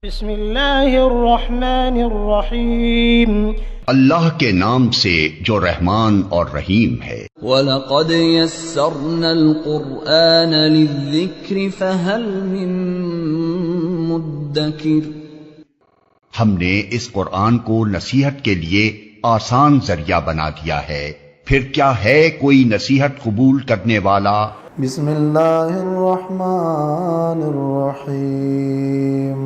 بسم اللہ الرحمن الرحیم۔ اللہ کے نام سے جو رحمان اور رحیم ہے۔ وَلَقَدْ يَسَّرْنَا الْقُرْآنَ لِلذِّكْرِ فَهَلْ مِن مُدَّكِرٍ، ہم نے اس قرآن کو نصیحت کے لیے آسان ذریعہ بنا دیا ہے، پھر کیا ہے کوئی نصیحت قبول کرنے والا؟ بسم اللہ الرحمن الرحیم۔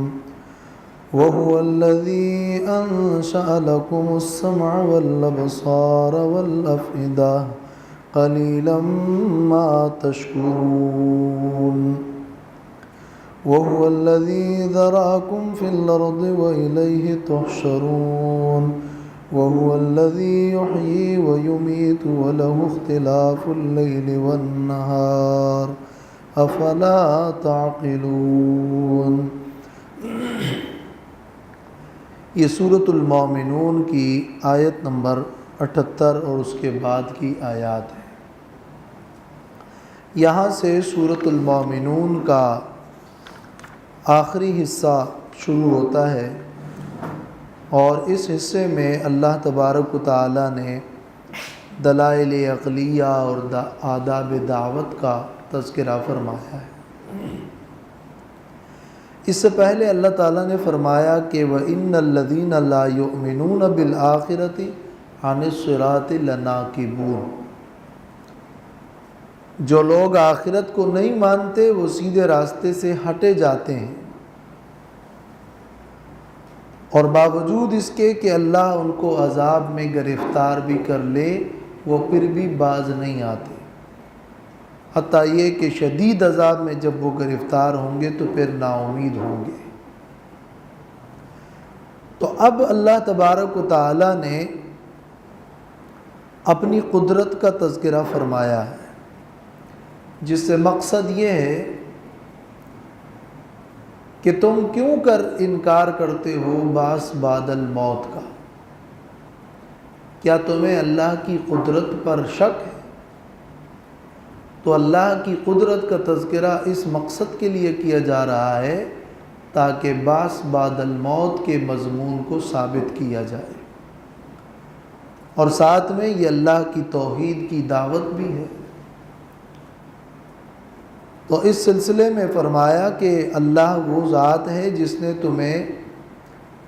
وَهُوَ الَّذِي أَنشَأَ لَكُمُ السَّمْعَ وَالْأَبْصَارَ وَالْأَفْئِدَةَ قَلِيلًا مَا تَشْكُرُونَ۔ وَهُوَ الَّذِي ذَرَأَكُمْ فِي الْأَرْضِ وَإِلَيْهِ تُحْشَرُونَ۔ وَهُوَ الَّذِي يُحْيِي وَيُمِيتُ وَلَهُ اخْتِلَافُ اللَّيْلِ وَالنَّهَارِ أَفَلَا تَعْقِلُونَ۔ یہ سورۃ المومنون کی آیت نمبر 78 اور اس کے بعد کی آیات ہے۔ یہاں سے سورۃ المومنون کا آخری حصہ شروع ہوتا ہے، اور اس حصے میں اللہ تبارک و تعالیٰ نے دلائل عقلیہ اور آداب دعوت کا تذکرہ فرمایا ہے۔ اس سے پہلے اللہ تعالیٰ نے فرمایا کہ وَإِنَّ الَّذِينَ لَا يُؤْمِنُونَ بِالْآخِرَةِ عَنِ الصِّرَاطِ لَنَاكِبُونَ، جو لوگ آخرت کو نہیں مانتے وہ سیدھے راستے سے ہٹے جاتے ہیں، اور باوجود اس کے کہ اللہ ان کو عذاب میں گرفتار بھی کر لے وہ پھر بھی باز نہیں آتے، حتیٰ یہ کہ شدید عذاب میں جب وہ گرفتار ہوں گے تو پھر نا امید ہوں گے۔ تو اب اللہ تبارک و تعالیٰ نے اپنی قدرت کا تذکرہ فرمایا ہے، جس سے مقصد یہ ہے کہ تم کیوں کر انکار کرتے ہو بعث بعد الموت کا؟ کیا تمہیں اللہ کی قدرت پر شک ہے؟ تو اللہ کی قدرت کا تذکرہ اس مقصد کے لیے کیا جا رہا ہے تاکہ بعث بعد الموت کے مضمون کو ثابت کیا جائے، اور ساتھ میں یہ اللہ کی توحید کی دعوت بھی ہے۔ تو اس سلسلے میں فرمایا کہ اللہ وہ ذات ہے جس نے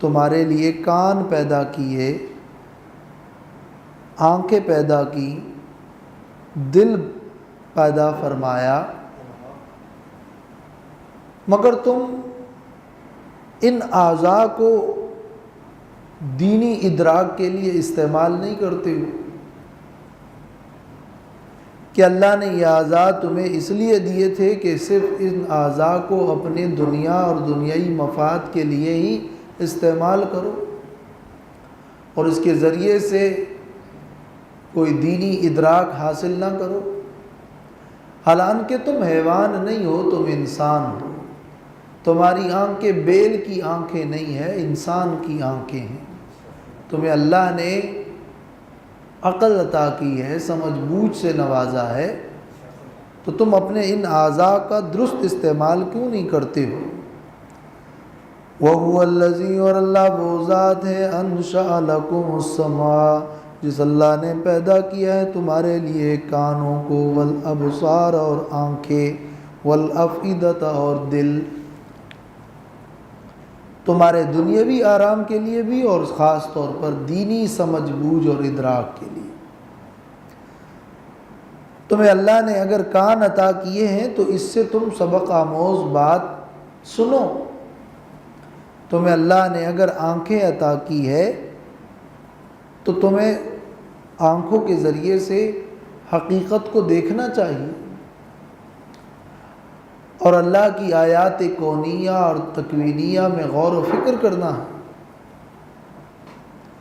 تمہارے لیے کان پیدا کیے، آنکھیں پیدا کی، دل پیدا فرمایا، مگر تم ان اعضاء کو دینی ادراک کے لیے استعمال نہیں کرتے ہو کہ اللہ نے یہ اعضاء تمہیں اس لیے دیے تھے کہ صرف ان اعضاء کو اپنے دنیا اور دنیائی مفاد کے لیے ہی استعمال کرو، اور اس کے ذریعے سے کوئی دینی ادراک حاصل نہ کرو، حالانکہ تم حیوان نہیں ہو، تم انسان ہو۔ تمہاری آنکھیں بیل کی آنکھیں نہیں ہیں، انسان کی آنکھیں ہیں۔ تمہیں اللہ نے عقل عطا کی ہے، سمجھ بوجھ سے نوازا ہے، تو تم اپنے ان اعضاء کا درست استعمال کیوں نہیں کرتے ہو؟ وَهُوَ الَّذِي، اور اللہ وہ ذات ہے، أَنشَأَ لَكُمُ السَّمْعَ، جس اللہ نے پیدا کیا ہے تمہارے لیے کانوں کو، والابصار اور آنکھیں، والافئدۃ اور دل، تمہارے دنیاوی آرام کے لیے بھی اور خاص طور پر دینی سمجھ بوجھ اور ادراک کے لیے۔ تمہیں اللہ نے اگر کان عطا کیے ہیں تو اس سے تم سبق آموز بات سنو، تمہیں اللہ نے اگر آنکھیں عطا کی ہے تو تمہیں آنکھوں کے ذریعے سے حقیقت کو دیکھنا چاہیے، اور اللہ کی آیات کونیہ اور تکوینیہ میں غور و فکر کرنا ہے۔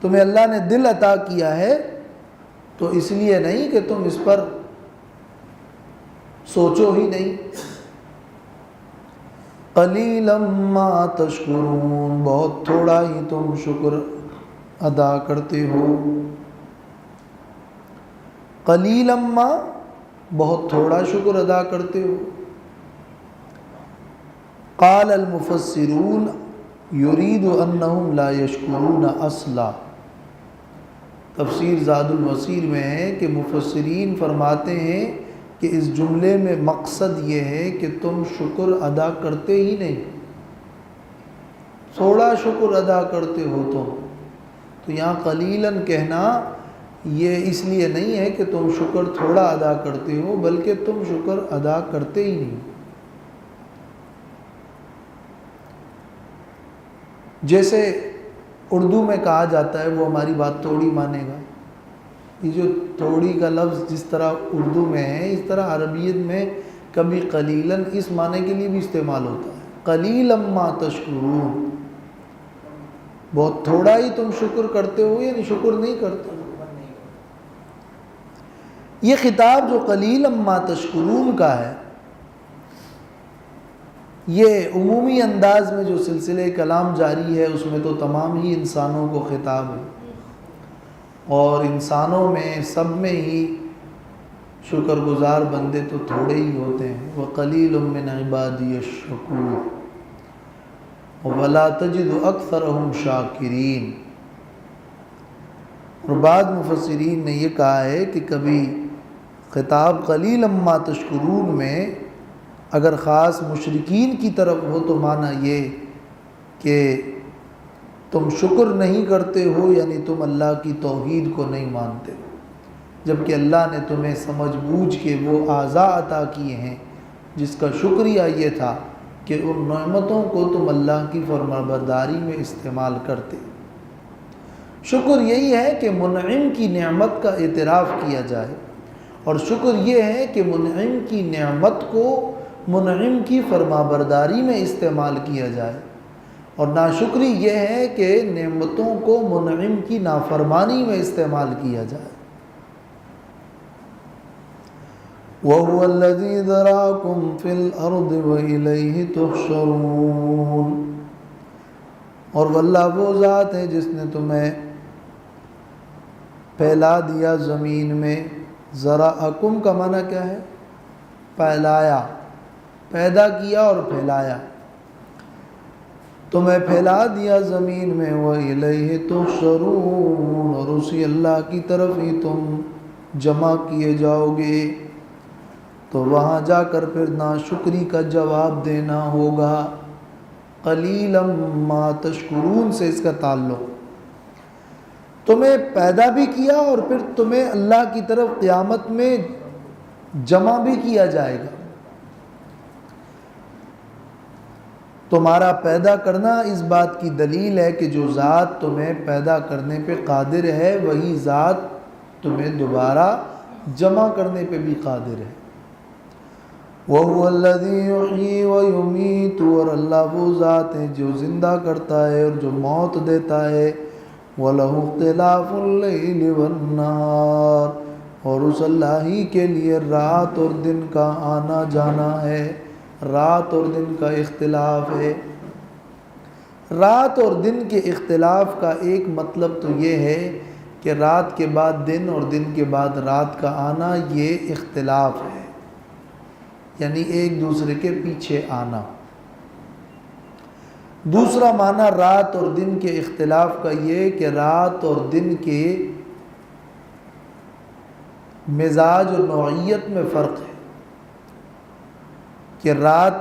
تمہیں اللہ نے دل عطا کیا ہے تو اس لیے نہیں کہ تم اس پر سوچو ہی نہیں۔ قلیلا ما تشکرون، بہت تھوڑا ہی تم شکر ادا کرتے ہو۔ قلیلا ما، بہت تھوڑا شکر ادا کرتے ہو۔ قال المفسرون، یرید انہم لا یشکرون اصلا۔ تفسیر زاد المسیر میں ہے کہ مفسرین فرماتے ہیں کہ اس جملے میں مقصد یہ ہے کہ تم شکر ادا کرتے ہی نہیں، تھوڑا شکر ادا کرتے ہو تم۔ تو یہاں قلیلاً کہنا یہ اس لیے نہیں ہے کہ تم شکر تھوڑا ادا کرتے ہو، بلکہ تم شکر ادا کرتے ہی نہیں۔ جیسے اردو میں کہا جاتا ہے، وہ ہماری بات تھوڑی مانے گا، یہ جو تھوڑی کا لفظ جس طرح اردو میں ہے، اس طرح عربیت میں کبھی قلیلاً اس معنی کے لیے بھی استعمال ہوتا ہے، قلیلا ما تشکرون، بہت تھوڑا ہی تم شکر کرتے ہو، یعنی شکر نہیں کرتے۔ یہ خطاب جو قلیلا ما تشکرون کا ہے، یہ عمومی انداز میں جو سلسلہ کلام جاری ہے اس میں تو تمام ہی انسانوں کو خطاب ہے، اور انسانوں میں سب میں ہی شکر گزار بندے تو تھوڑے ہی ہوتے ہیں۔ وَقَلِيلٌ مِّنْ عِبَادِيَ الشَّكُورُ وَلَا تَجِدُ أَكْثَرَهُمْ شَاكِرِينَ۔ اور بعض مفسرین نے یہ کہا ہے کہ کبھی خطاب قلیلا ما تشکرون میں اگر خاص مشرکین کی طرف ہو تو معنی یہ کہ تم شکر نہیں کرتے ہو، یعنی تم اللہ کی توحید کو نہیں مانتے، جبکہ اللہ نے تمہیں سمجھ بوجھ کے وہ اعضاء عطا کیے ہیں جس کا شکریہ یہ تھا کہ ان نعمتوں کو تم اللہ کی فرمانبرداری میں استعمال کرتے۔ شکر یہی ہے کہ منعم کی نعمت کا اعتراف کیا جائے، اور شکر یہ ہے کہ منعم کی نعمت کو منعم کی فرمانبرداری میں استعمال کیا جائے، اور ناشکری یہ ہے کہ نعمتوں کو منعم کی نافرمانی میں استعمال کیا جائے۔ وَهُوَ الَّذِي ذَرَاكُمْ فِي الْأَرْضِ وَإِلَيْهِ تُحْشَرُونَ، اور واللہ وہ ذات ہے جس نے تمہیں پھیلا دیا زمین میں۔ ذَرَاكُمْ کا معنی کیا ہے؟ پھیلایا، پیدا کیا اور پھیلایا، تمہیں پھیلا دیا زمین میں۔ وَإِلَيْهِ تُحْشَرُونَ، اور اسی اللہ کی طرف ہی تم جمع کیے جاؤ گے۔ تو وہاں جا کر پھر ناشکری کا جواب دینا ہوگا۔ قلیلا ما تشکرون سے اس کا تعلق، تمہیں پیدا بھی کیا اور پھر تمہیں اللہ کی طرف قیامت میں جمع بھی کیا جائے گا۔ تمہارا پیدا کرنا اس بات کی دلیل ہے کہ جو ذات تمہیں پیدا کرنے پہ قادر ہے وہی ذات تمہیں دوبارہ جمع کرنے پہ بھی قادر ہے۔ وَهُوَ الَّذِي يُحْيِي وَيُمِيتُ، اور اللہ وہ ذات ہے جو زندہ کرتا ہے اور جو موت دیتا ہے۔ وَلَهُ اخْتِلَافُ اللَّيْلِ وَالنَّهَارِ، اور اس اللہ ہی کے لیے رات اور دن کا آنا جانا ہے، رات اور دن کا اختلاف ہے۔ رات اور دن کے اختلاف کا ایک مطلب تو یہ ہے کہ رات کے بعد دن اور دن کے بعد رات کا آنا، یہ اختلاف ہے، یعنی ایک دوسرے کے پیچھے آنا۔ دوسرا معنی رات اور دن کے اختلاف کا یہ کہ رات اور دن کے مزاج اور نوعیت میں فرق ہے، کہ رات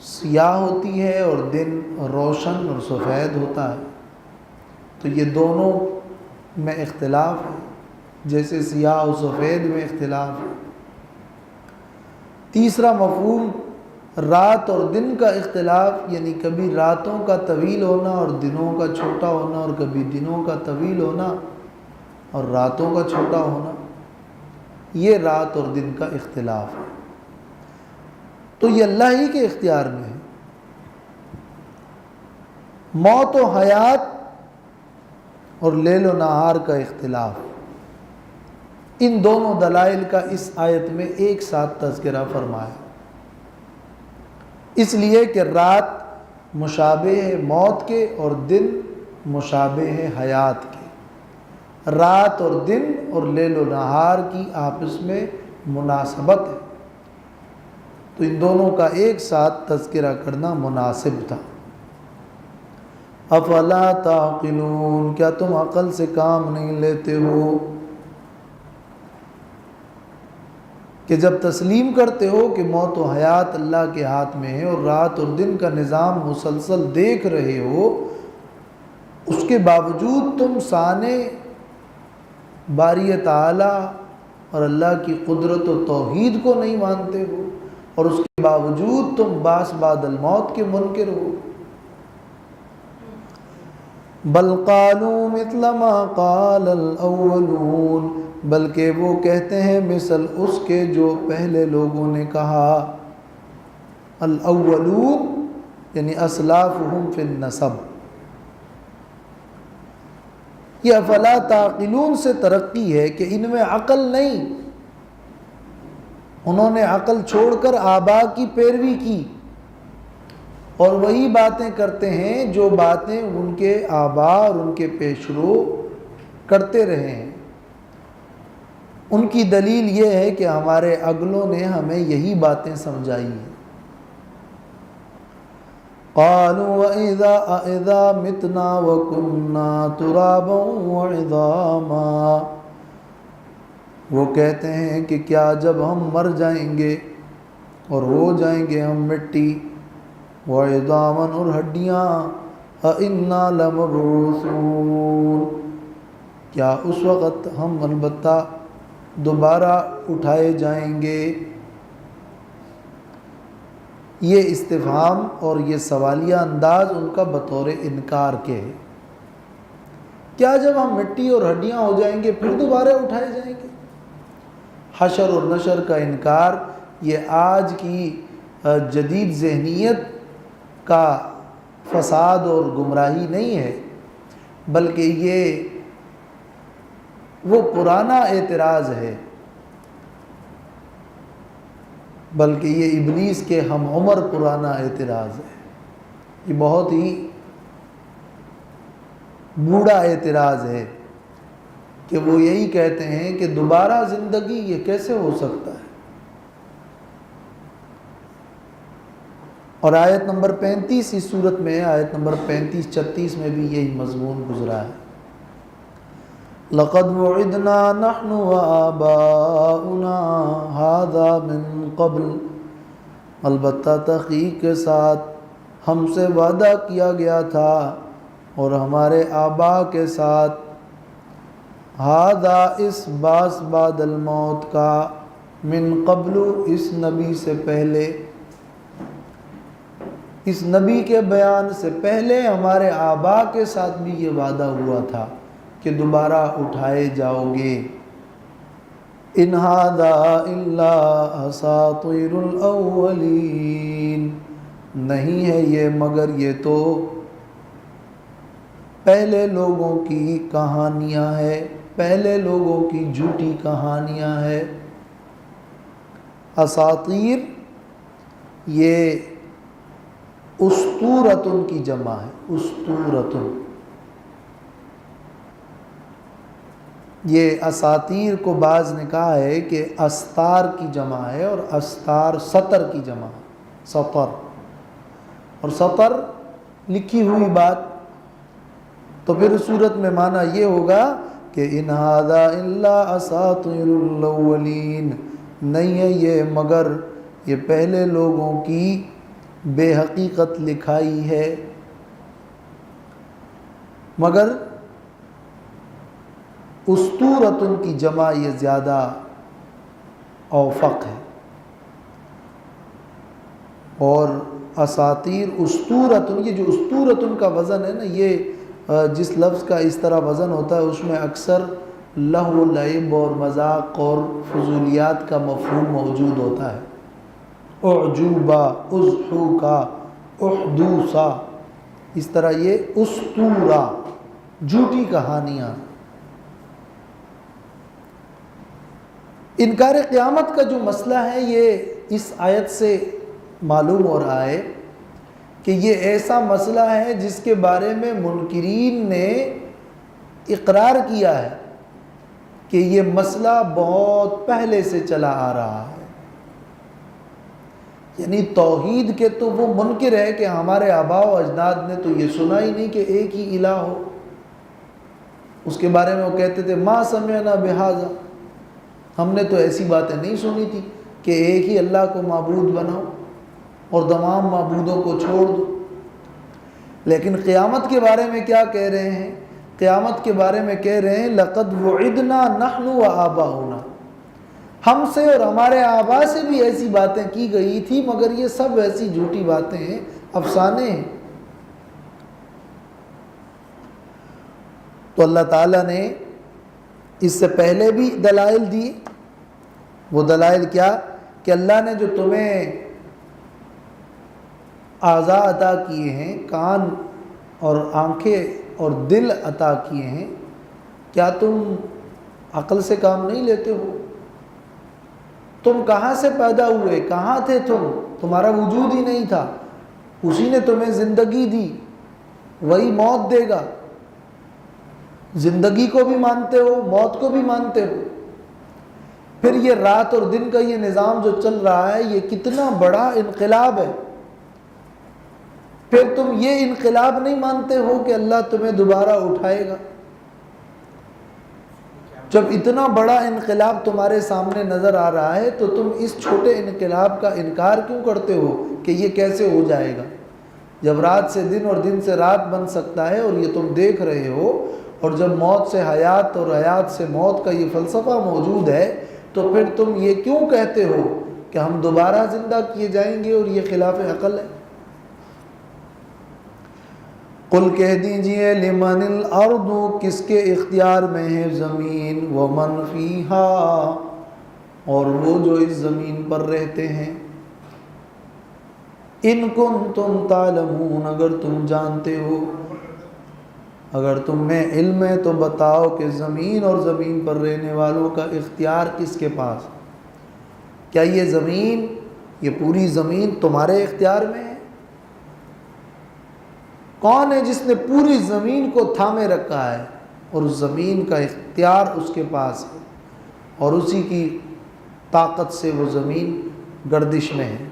سیاہ ہوتی ہے اور دن روشن اور سفید ہوتا ہے، تو یہ دونوں میں اختلاف ہے، جیسے سیاہ و سفید میں اختلاف ہے۔ تیسرا مفہوم رات اور دن کا اختلاف، یعنی کبھی راتوں کا طویل ہونا اور دنوں کا چھوٹا ہونا، اور کبھی دنوں کا طویل ہونا اور راتوں کا چھوٹا ہونا، یہ رات اور دن کا اختلاف ہے۔ تو یہ اللہ ہی کے اختیار میں ہے۔ موت و حیات اور لیل و نہار کا اختلاف، ان دونوں دلائل کا اس آیت میں ایک ساتھ تذکرہ فرمایا، اس لیے کہ رات مشابہ ہے موت کے اور دن مشابہ ہے حیات کے۔ رات اور دن اور لیل و نہار کی آپس میں مناسبت ہے، تو ان دونوں کا ایک ساتھ تذکرہ کرنا مناسب تھا۔ افلا تعقلون، کیا تم عقل سے کام نہیں لیتے ہو کہ جب تسلیم کرتے ہو کہ موت و حیات اللہ کے ہاتھ میں ہے اور رات اور دن کا نظام مسلسل دیکھ رہے ہو، اس کے باوجود تم سانے باری تعالی اور اللہ کی قدرت و توحید کو نہیں مانتے ہو، اور اس کے باوجود تم بعث بعد الموت کے منکر ہو۔ بل قالوا مثل ما قال الاولون، بلکہ وہ کہتے ہیں مثل اس کے جو پہلے لوگوں نے کہا۔ الاولون یعنی اسلافہم فی النسب۔ یہ افلا تعقلون سے ترقی ہے کہ ان میں عقل نہیں، انہوں نے عقل چھوڑ کر آبا کی پیروی کی اور وہی باتیں کرتے ہیں جو باتیں ان کے آبا اور ان کے پیشرو کرتے رہے ہیں۔ ان کی دلیل یہ ہے کہ ہمارے اگلوں نے ہمیں یہی باتیں سمجھائی ہیں۔ قالوا وَإِذَا مِتْنَا وَكُنَّا تُرَابًا وَعِظَامًا، وہ کہتے ہیں کہ کیا جب ہم مر جائیں گے اور ہو جائیں گے ہم مٹی، وَعِظَامًا اور ہڈیاں، أَإِنَّا لَمَبْعُوثُونَ، کیا اس وقت ہم البتہ دوبارہ اٹھائے جائیں گے۔ یہ استفہام اور یہ سوالیہ انداز ان کا بطور انکار کے ہے۔ کیا جب ہم مٹی اور ہڈیاں ہو جائیں گے پھر دوبارہ اٹھائے جائیں گے؟ حشر اور نشر کا انکار یہ آج کی جدید ذہنیت کا فساد اور گمراہی نہیں ہے، بلکہ یہ وہ پرانا اعتراض ہے، بلکہ یہ ابلیس کے ہم عمر پرانا اعتراض ہے۔ یہ بہت ہی بوڑھا اعتراض ہے کہ وہ یہی کہتے ہیں کہ دوبارہ زندگی یہ کیسے ہو سکتا ہے۔ اور آیت نمبر 35 اس صورت میں، آیت نمبر 35-36 میں بھی یہی مضمون گزرا ہے۔ لَقَدْ وُعِدْنَا نَحْنُ وَآبَاؤُنَا هَذَا مِن قَبْلُ، البتہ تحقیق کے ساتھ ہم سے وعدہ کیا گیا تھا اور ہمارے آبا کے ساتھ، هَذَا اس بعث بعد الموت کا، من قبل اس نبی سے پہلے، اس نبی کے بیان سے پہلے ہمارے آبا کے ساتھ بھی یہ وعدہ ہوا تھا کہ دوبارہ اٹھائے جاؤ گے۔ ان ھذا الا اساطیر الاولین، نہیں ہے یہ مگر یہ تو پہلے لوگوں کی کہانیاں ہے، پہلے لوگوں کی جھوٹی کہانیاں ہے۔ اساطیر یہ اسطورتن کی جمع ہے، اسطورتن۔ یہ اساطیر کو بعض نے کہا ہے کہ استار کی جمع ہے، اور استار سطر کی جمع ہے، سطر، اور سطر لکھی ہوئی بات۔ تو پھر صورت میں معنی یہ ہوگا کہ ان ھذا الا اساطیر الاولین، نہیں ہے یہ مگر یہ پہلے لوگوں کی بے حقیقت لکھائی ہے۔ مگر اسطورتن کی جمع یہ زیادہ اوفق ہے، اور اساطیر اسطورتن، یہ جو اسطورتن کا وزن ہے نا، یہ جس لفظ کا اس طرح وزن ہوتا ہے اس میں اکثر لہو و لعب اور مذاق اور فضولیات کا مفہوم موجود ہوتا ہے۔ اعجوبہ، اضحوکا، احدوثا، اس طرح یہ اسطورہ، جھوٹی کہانیاں۔ انکار قیامت کا جو مسئلہ ہے یہ اس آیت سے معلوم ہو رہا ہے کہ یہ ایسا مسئلہ ہے جس کے بارے میں منکرین نے اقرار کیا ہے کہ یہ مسئلہ بہت پہلے سے چلا آ رہا ہے۔ یعنی توحید کے تو وہ منکر ہے کہ ہمارے آباء و اجداد نے تو یہ سنا ہی نہیں کہ ایک ہی الہ ہو. اس کے بارے میں وہ کہتے تھے ما سمعنا بہذا، ہم نے تو ایسی باتیں نہیں سنی تھی کہ ایک ہی اللہ کو معبود بناؤ اور تمام معبودوں کو چھوڑ دو. لیکن قیامت کے بارے میں کیا کہہ رہے ہیں؟ قیامت کے بارے میں کہہ رہے ہیں لقد وعدنا نحن وآباؤنا، ہم سے اور ہمارے آبا سے بھی ایسی باتیں کی گئی تھی، مگر یہ سب ایسی جھوٹی باتیں ہیں، افسانے ہیں. تو اللہ تعالیٰ نے اس سے پہلے بھی دلائل دی. وہ دلائل کیا؟ کہ اللہ نے جو تمہیں اعضاء عطا کیے ہیں، کان اور آنکھیں اور دل عطا کیے ہیں، کیا تم عقل سے کام نہیں لیتے ہو؟ تم کہاں سے پیدا ہوئے؟ کہاں تھے تمہارا وجود ہی نہیں تھا. اسی نے تمہیں زندگی دی، وہی موت دے گا. زندگی کو بھی مانتے ہو، موت کو بھی مانتے ہو. پھر یہ رات اور دن کا یہ نظام جو چل رہا ہے، یہ کتنا بڑا انقلاب ہے. پھر تم یہ انقلاب نہیں مانتے ہو کہ اللہ تمہیں دوبارہ اٹھائے گا. جب اتنا بڑا انقلاب تمہارے سامنے نظر آ رہا ہے تو تم اس چھوٹے انقلاب کا انکار کیوں کرتے ہو کہ یہ کیسے ہو جائے گا؟ جب رات سے دن اور دن سے رات بن سکتا ہے اور یہ تم دیکھ رہے ہو، اور جب موت سے حیات اور حیات سے موت کا یہ فلسفہ موجود ہے، تو پھر تم یہ کیوں کہتے ہو کہ ہم دوبارہ زندہ کیے جائیں گے اور یہ خلاف عقل ہے؟ قل کہہ دیجئے لمن الارض، کس کے اختیار میں ہے زمین، ومن فیہا، اور وہ جو اس زمین پر رہتے ہیں. ان کنتم تعلمون، اگر تم جانتے ہو، اگر تم میں علم ہے تو بتاؤ کہ زمین اور زمین پر رہنے والوں کا اختیار کس کے پاس؟ کیا یہ زمین، یہ پوری زمین تمہارے اختیار میں ہے؟ کون ہے جس نے پوری زمین کو تھامے رکھا ہے اور اس زمین کا اختیار اس کے پاس ہے، اور اسی کی طاقت سے وہ زمین گردش میں ہے؟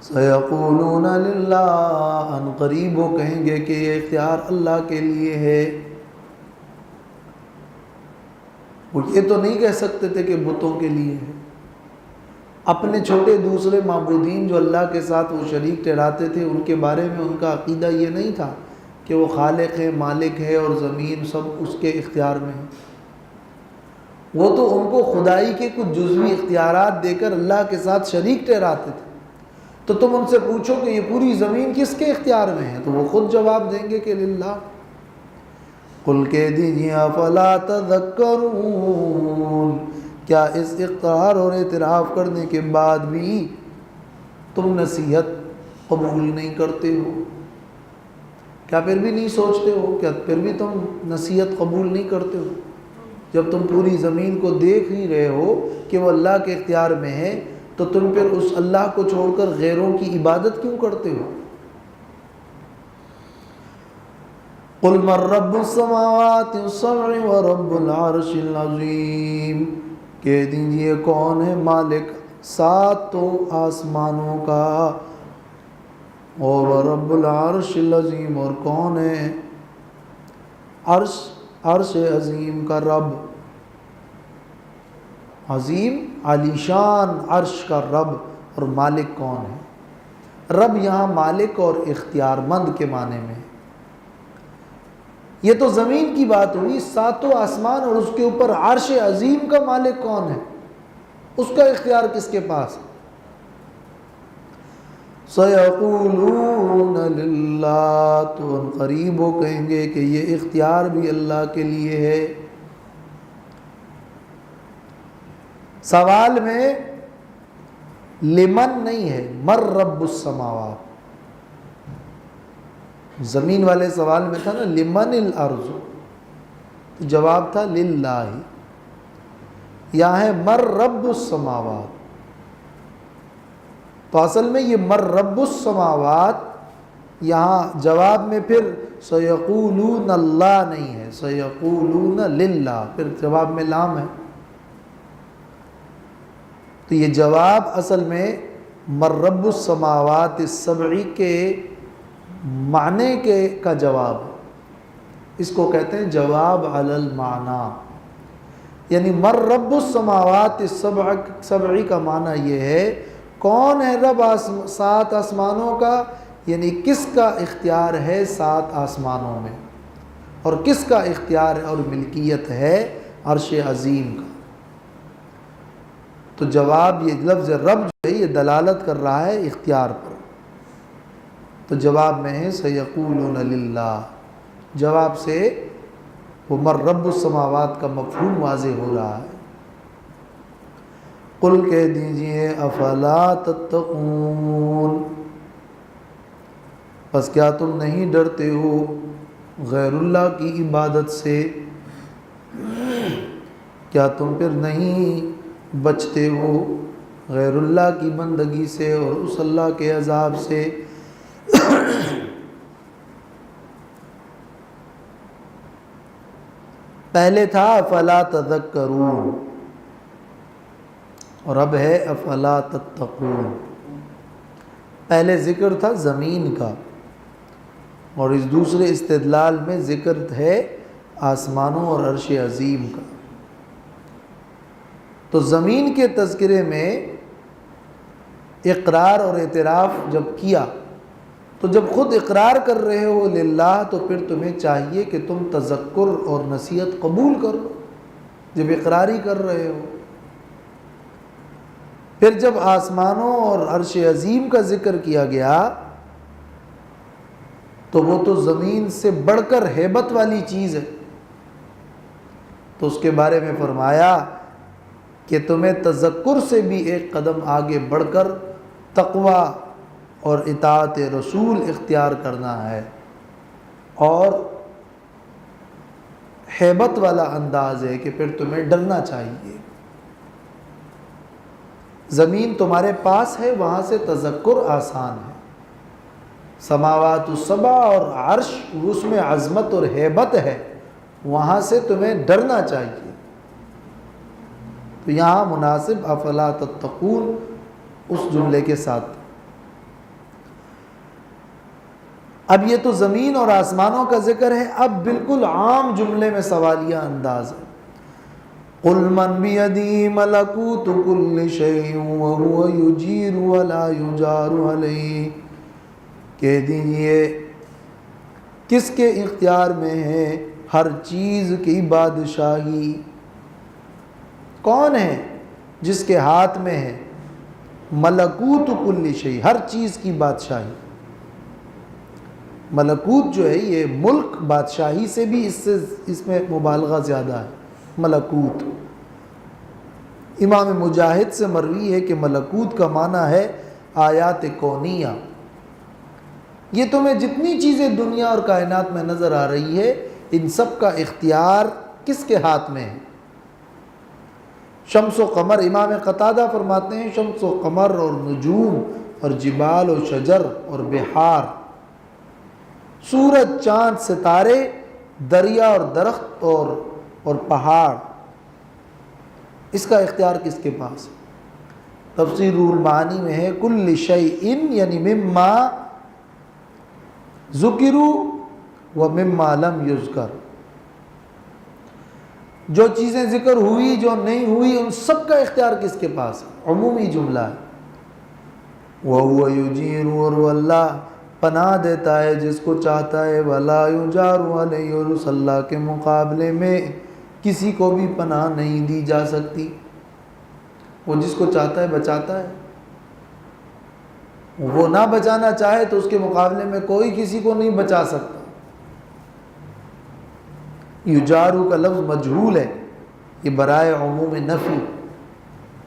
سَيَقُولُونَ لِلَّهِ، ان قریب وہ کہیں گے کہ یہ اختیار اللہ کے لیے ہے. وہ یہ تو نہیں کہہ سکتے تھے کہ بتوں کے لیے ہے. اپنے چھوٹے دوسرے معبودین جو اللہ کے ساتھ وہ شریک ٹھہراتے تھے، ان کے بارے میں ان کا عقیدہ یہ نہیں تھا کہ وہ خالق ہے، مالک ہے اور زمین سب اس کے اختیار میں ہے. وہ تو ان کو خدائی کے کچھ جزوی اختیارات دے کر اللہ کے ساتھ شریک ٹھہراتے تھے. تو تم ان سے پوچھو کہ یہ پوری زمین کس کے اختیار میں ہے، تو وہ خود جواب دیں گے کہ للہ. قل کہہ دیجیے افلا تذکرون، کیا اس اقرار اور اعتراف کرنے کے بعد بھی تم نصیحت قبول نہیں کرتے ہو؟ کیا پھر بھی نہیں سوچتے ہو؟ کیا پھر بھی تم نصیحت قبول نہیں کرتے ہو؟ جب تم پوری زمین کو دیکھ ہی رہے ہو کہ وہ اللہ کے اختیار میں ہے، تو تم پھر اس اللہ کو چھوڑ کر غیروں کی عبادت کیوں کرتے ہو؟ قل من رب السماوات السبع ورب العرش العظیم، کہہ دیجئے کون ہے مالک ساتوں آسمانوں کا، اور رب العرش العظیم، اور کون ہے عرش عظیم کا رب. عظیم عالی شان عرش کا رب، اور مالک کون ہے؟ رب یہاں مالک اور اختیار مند کے معنی میں ہے. یہ تو زمین کی بات ہوئی، ساتوں آسمان اور اس کے اوپر عرش عظیم کا مالک کون ہے؟ اس کا اختیار کس کے پاس ہے؟ سَيَقُولُونَ لِلَّهِ، تو ان قریب وہ کہیں گے کہ یہ اختیار بھی اللہ کے لیے ہے. سوال میں لمن نہیں ہے، مر رب السماوات. زمین والے سوال میں تھا نا لمن الارض، جواب تھا للہ. یہاں ہے مر رب السماوات، تو اصل میں یہ مر رب السماوات، یہاں جواب میں پھر سیقولون اللہ نہیں ہے، سیقولون للہ، پھر جواب میں لام ہے. تو یہ جواب اصل میں من رب السماوات السبع کے معنی کا جواب ہے، اس کو کہتے ہیں جواب علی المعنی، یعنی من رب السماوات السبع کا معنی یہ ہے کون ہے رب 7 آسمانوں کا، یعنی کس کا اختیار ہے 7 آسمانوں میں، اور کس کا اختیار اور ملکیت ہے عرش عظیم کا۔ تو جواب یہ لفظ رب جو ہے یہ دلالت کر رہا ہے اختیار پر، تو جواب میں ہے سیقولون للہ، جواب سے وہ من رب السماوات کا مفہوم واضح ہو رہا ہے۔ قل کہہ دیجئے افلا تتقون، پس کیا تم نہیں ڈرتے ہو غیر اللہ کی عبادت سے، کیا تم پھر نہیں بچتے ہو غیر اللہ کی بندگی سے اور اس اللہ کے عذاب سے۔ پہلے تھا افلا تذکرون اور اب ہے افلا تتقون۔ پہلے ذکر تھا زمین کا اور اس دوسرے استدلال میں ذکر ہے آسمانوں اور عرش عظیم کا۔ تو زمین کے تذکرے میں اقرار اور اعتراف جب کیا تو جب خود اقرار کر رہے ہو للہ تو پھر تمہیں چاہیے کہ تم تذکر اور نصیحت قبول کرو جب اقراری کر رہے ہو۔ پھر جب آسمانوں اور عرش عظیم کا ذکر کیا گیا تو وہ تو زمین سے بڑھ کر ہیبت والی چیز ہے، تو اس کے بارے میں فرمایا کہ تمہیں تذکر سے بھی ایک قدم آگے بڑھ کر تقوی اور اطاعت رسول اختیار کرنا ہے، اور ہیبت والا انداز ہے کہ پھر تمہیں ڈرنا چاہیے۔ زمین تمہارے پاس ہے، وہاں سے تذکر آسان ہے، سماوات السبع اور عرش اس میں عظمت اور ہیبت ہے، وہاں سے تمہیں ڈرنا چاہیے۔ تو یہاں مناسب افلا تتقون اس جملے کے ساتھ۔ اب یہ تو زمین اور آسمانوں کا ذکر ہے، اب بالکل عام جملے میں سوالیہ انداز ہے۔ قل من بیدہ ملکوت کل شیء وہو یجیر ولا یجار علیہ، کہہ دیجئے کس کے اختیار میں ہے ہر چیز کی بادشاہی، کون ہے جس کے ہاتھ میں ہے ملکوت کل شیء، ہر چیز کی بادشاہی۔ ملکوت جو ہے یہ ملک بادشاہی سے بھی اس میں مبالغہ زیادہ ہے۔ ملکوت امام مجاہد سے مروی ہے کہ ملکوت کا معنی ہے آیات کونیہ، یہ تمہیں جتنی چیزیں دنیا اور کائنات میں نظر آ رہی ہے ان سب کا اختیار کس کے ہاتھ میں ہے؟ شمس و قمر، امام قتادہ فرماتے ہیں شمس و قمر اور نجوم اور جبال و شجر اور بحار، سورج چاند ستارے، دریا اور درخت اور پہاڑ، اس کا اختیار کس کے پاس ہے؟ تفسیر روح المعانی میں ہے کل شیء یعنی مما ذکروا و مما لم یذکر، جو چیزیں ذکر ہوئی جو نہیں ہوئی ان سب کا اختیار کس کے پاس ہے؟ عمومی جملہ ہے۔ وَهُوَ يُجِيرُ، اور وہ اللہ پناہ دیتا ہے جس کو چاہتا ہے، وَلَا يُجَارُ عَلَيْهِ، اور اس اللہ کے مقابلے میں کسی کو بھی پناہ نہیں دی جا سکتی، وہ جس کو چاہتا ہے بچاتا ہے، وہ نہ بچانا چاہے تو اس کے مقابلے میں کوئی کسی کو نہیں بچا سکتا۔ یجارو کا لفظ مجہول ہے، یہ برائے عموم نفی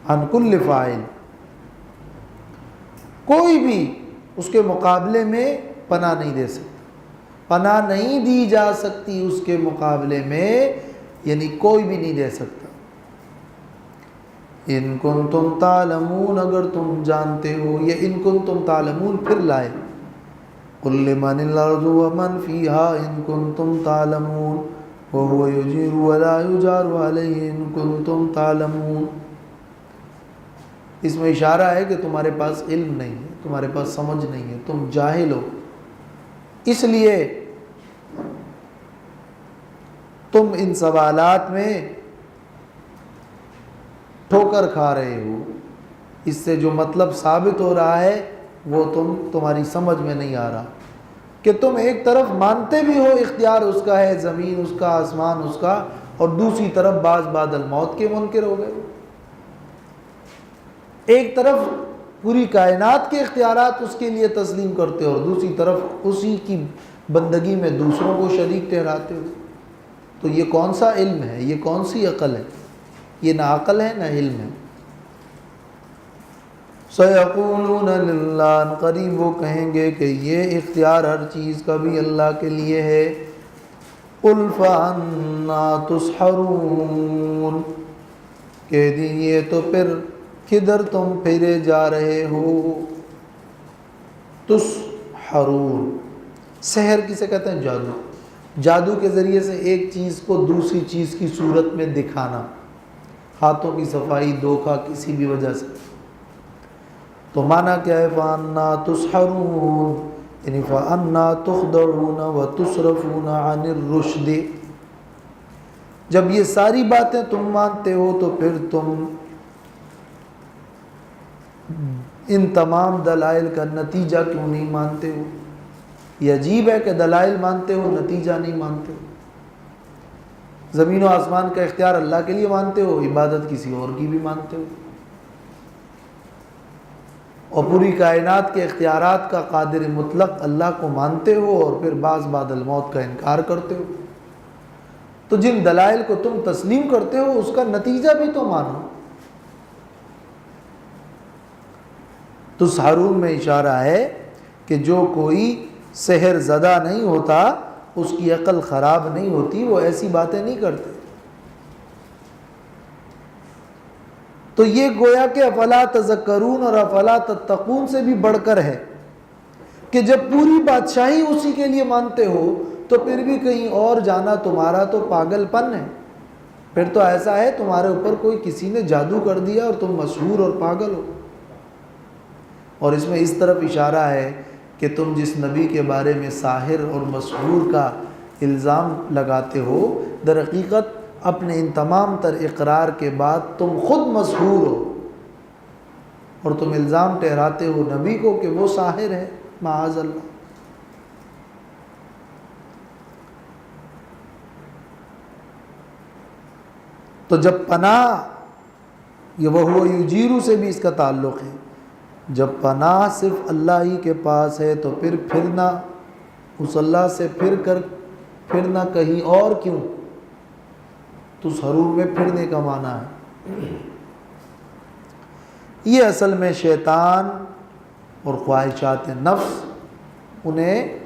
عن کل فاعل، کوئی بھی اس کے مقابلے میں پناہ نہیں دے سکتا، پناہ نہیں دی جا سکتی اس کے مقابلے میں، یعنی کوئی بھی نہیں دے سکتا۔ ان کنتم تعلمون، اگر تم جانتے ہو، یہ ان کنتم تعلمون پھر لائے، قل لمن الارض ومن فیہا ان کنتم تعلمون وہو یجیر ولا یجار علیہ ان کنتم تعلمون۔ اس میں اشارہ ہے کہ تمہارے پاس علم نہیں ہے، تمہارے پاس سمجھ نہیں ہے، تم جاہل ہو، اس لیے تم ان سوالات میں ٹھوکر کھا رہے ہو۔ اس سے جو مطلب ثابت ہو رہا ہے وہ تمہاری سمجھ میں نہیں آ رہا کہ تم ایک طرف مانتے بھی ہو اختیار اس کا ہے، زمین اس کا، آسمان اس کا، اور دوسری طرف بعد الموت کے منکر ہو گئے۔ ایک طرف پوری کائنات کے اختیارات اس کے لیے تسلیم کرتے ہو اور دوسری طرف اسی کی بندگی میں دوسروں کو شریک ٹھہراتے ہو۔ تو یہ کون سا علم ہے، یہ کون سی عقل ہے؟ یہ نہ عقل ہے نہ علم ہے۔ سَيَقُولُونَ لِلَّهِ، قریب وہ کہیں گے کہ یہ اختیار ہر چیز کا بھی اللہ کے لیے ہے۔ قُلْ فَأَنَّىٰ تُسْحَرُونَ، کہہ دیجئے تو پھر کدھر تم پھرے جا رہے ہو؟ تسحرون، سحر کسے کہتے ہیں؟ جادو۔ جادو کے ذریعے سے ایک چیز کو دوسری چیز کی صورت میں دکھانا، ہاتھوں کی صفائی، دھوکہ، کسی بھی وجہ سے۔ تو معنی کیا ہے؟ فَأَنَّىٰ تُسْحَرُونَ، یعنی فَأَنَّىٰ تُخْدَعُونَ وَتُصْرَفُونَ عَنِ الرُّشْدِ۔ جب یہ ساری باتیں تم مانتے ہو تو پھر تم ان تمام دلائل کا نتیجہ کیوں نہیں مانتے ہو؟ یہ عجیب ہے کہ دلائل مانتے ہو، نتیجہ نہیں مانتے ہو۔ زمین و آسمان کا اختیار اللہ کے لیے مانتے ہو، عبادت کسی اور کی بھی مانتے ہو، اور پوری کائنات کے اختیارات کا قادر مطلق اللہ کو مانتے ہو اور پھر بعد الموت کا انکار کرتے ہو۔ تو جن دلائل کو تم تسلیم کرتے ہو اس کا نتیجہ بھی تو مانو۔ تو سحرون میں اشارہ ہے کہ جو کوئی سحر زدہ نہیں ہوتا، اس کی عقل خراب نہیں ہوتی، وہ ایسی باتیں نہیں کرتے۔ تو یہ گویا کہ افلا تذکرون اور افلا تتقون سے بھی بڑھ کر ہے کہ جب پوری بادشاہی اسی کے لیے مانتے ہو تو پھر بھی کہیں اور جانا تمہارا تو پاگل پن ہے۔ پھر تو ایسا ہے تمہارے اوپر کوئی کسی نے جادو کر دیا اور تم مسحور اور پاگل ہو۔ اور اس میں اس طرف اشارہ ہے کہ تم جس نبی کے بارے میں ساحر اور مسحور کا الزام لگاتے ہو، در حقیقت اپنے ان تمام تر اقرار کے بعد تم خود مسحور ہو اور تم الزام ٹھہراتے ہو نبی کو کہ وہ ساحر ہے، معاذ اللہ۔ تو جب پناہ، یہ وہو یجیرو سے بھی اس کا تعلق ہے، جب پناہ صرف اللہ ہی کے پاس ہے تو پھر پھرنا اس اللہ سے پھرنا کہیں اور کیوں؟ تو سرور میں پھرنے کا معنی ہے۔ یہ اصل میں شیطان اور خواہشات نفس انہیں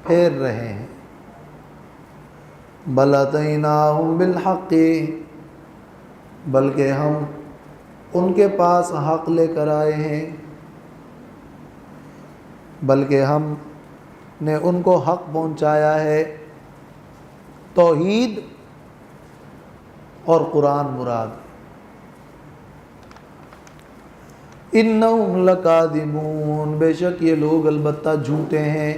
پھیر رہے ہیں۔ بل اتیناہم بالحق، بلکہ ہم ان کے پاس حق لے کر آئے ہیں، بلکہ ہم نے ان کو حق پہنچایا ہے۔ توحید اور قرآن مراد۔ انہم لکاذبون، بے شک یہ لوگ البتہ جھوٹے ہیں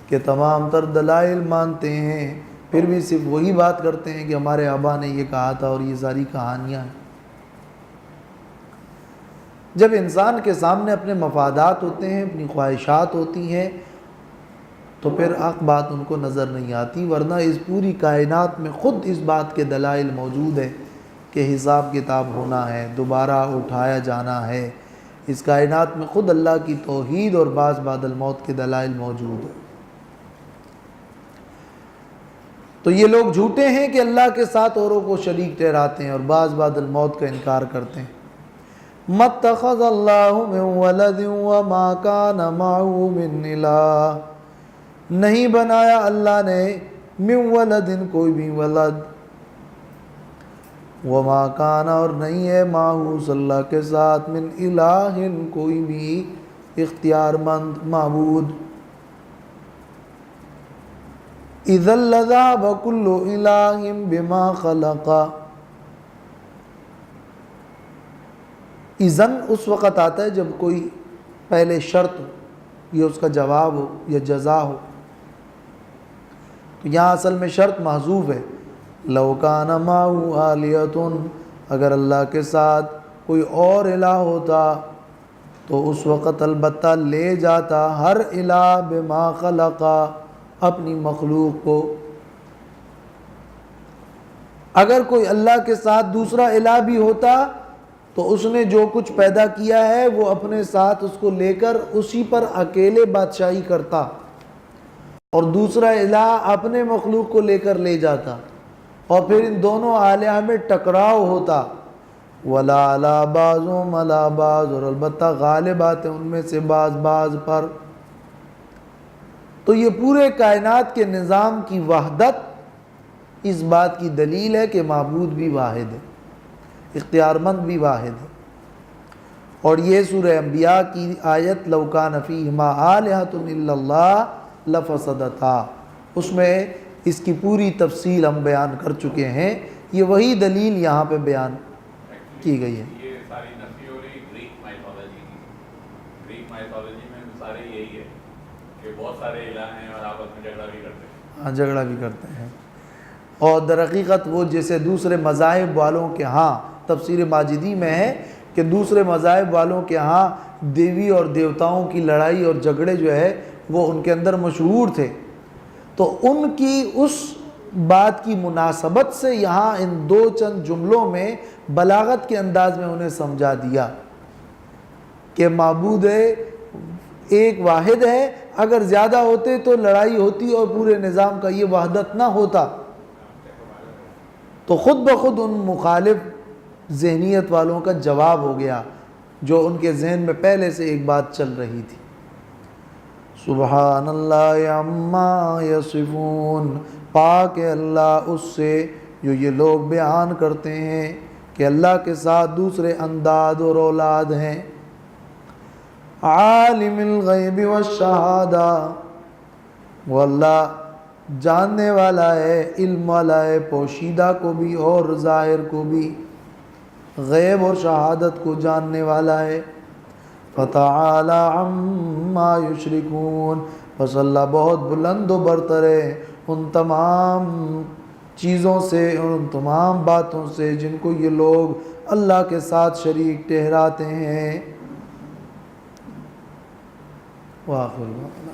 کہ تمام تر دلائل مانتے ہیں پھر بھی صرف وہی بات کرتے ہیں کہ ہمارے آبا نے یہ کہا تھا اور یہ ساری کہانیاں ہیں۔ جب انسان کے سامنے اپنے مفادات ہوتے ہیں، اپنی خواہشات ہوتی ہیں، تو پھر حق بات ان کو نظر نہیں آتی، ورنہ اس پوری کائنات میں خود اس بات کے دلائل موجود ہیں کہ حساب کتاب ہونا ہے، دوبارہ اٹھایا جانا ہے۔ اس کائنات میں خود اللہ کی توحید اور بعد الموت کے دلائل موجود ہیں۔ تو یہ لوگ جھوٹے ہیں کہ اللہ کے ساتھ اوروں کو شریک ٹھہراتے ہیں اور بعد الموت کا انکار کرتے ہیں۔ مَتَّخَذَ اللَّهُ مِن وَلَدٍ وَمَا كَانَ مَعَهُ مِنْ إِلَٰهٍ، نہیں بنایا اللہ نے من ولد کوئی بھی ولد، وما کان اور نہیں ہے معه صلی اللہ کے ساتھ من الہ کوئی بھی اختیار مند معبود۔ اذا لذهب كل الہ بما خلق، اذن اس وقت آتا ہے جب کوئی پہلے شرط ہو، یہ اس کا جواب ہو یا جزا ہو. تو یہاں اصل میں شرط محذوف ہے. لو کان معہ آلیۃ، اگر اللہ کے ساتھ کوئی اور الہ ہوتا تو اس وقت البتہ لے جاتا ہر الہ بما خلقا، اپنی مخلوق کو. اگر کوئی اللہ کے ساتھ دوسرا الہ بھی ہوتا تو اس نے جو کچھ پیدا کیا ہے وہ اپنے ساتھ اس کو لے کر اسی پر اکیلے بادشاہی کرتا، اور دوسرا الہ اپنے مخلوق کو لے کر لے جاتا، اور پھر ان دونوں آلیہ میں ٹکراؤ ہوتا. ولا علی بعضهم علی بعض، اور البتہ غالب آتے ان میں سے بعض بعض پر. تو یہ پورے کائنات کے نظام کی وحدت اس بات کی دلیل ہے کہ معبود بھی واحد ہے، اختیار مند بھی واحد ہے. اور یہ سورہ انبیاء کی آیت لو کان فیہما آلہۃ الا اللہ لفسدتا، اس میں اس کی پوری تفصیل ہم بیان کر چکے ہیں. یہ وہی دلیل یہاں پہ بیان کی گئی ہے. یہ ساری نفی ہو رہی گریک مائتھولوجی کی. گریک مائتھولوجی میں سارے یہی ہے کہ بہت سارے الہ ہیں اور آپس میں جھگڑا بھی کرتے ہیں. ہاں، جھگڑا بھی کرتے ہیں. اور در حقیقت وہ جیسے دوسرے مذاہب والوں کے ہاں تفسیر ماجدی میں ہے کہ دوسرے مذاہب والوں کے ہاں دیوی اور دیوتاؤں کی لڑائی اور جھگڑے جو ہے وہ ان کے اندر مشہور تھے. تو ان کی اس بات کی مناسبت سے یہاں ان دو چند جملوں میں بلاغت کے انداز میں انہیں سمجھا دیا کہ معبود ایک واحد ہے. اگر زیادہ ہوتے تو لڑائی ہوتی اور پورے نظام کا یہ وحدت نہ ہوتا. تو خود بخود ان مخالف ذہنیت والوں کا جواب ہو گیا جو ان کے ذہن میں پہلے سے ایک بات چل رہی تھی. سبحان اللہ عما یصفون، پاک ہے اللہ اس سے جو یہ لوگ بیان کرتے ہیں کہ اللہ کے ساتھ دوسرے انداد اور اولاد ہیں. عالم الغیب والشہادہ، وہ اللہ جاننے والا ہے، علم والا ہے، پوشیدہ کو بھی اور ظاہر کو بھی، غیب اور شہادت کو جاننے والا ہے. فتعالی عما یشرکون، بس اللہ بہت بلند و برتر ہے ان تمام چیزوں سے اور ان تمام باتوں سے جن کو یہ لوگ اللہ کے ساتھ شریک ٹھہراتے ہیں. وآخر دعوانا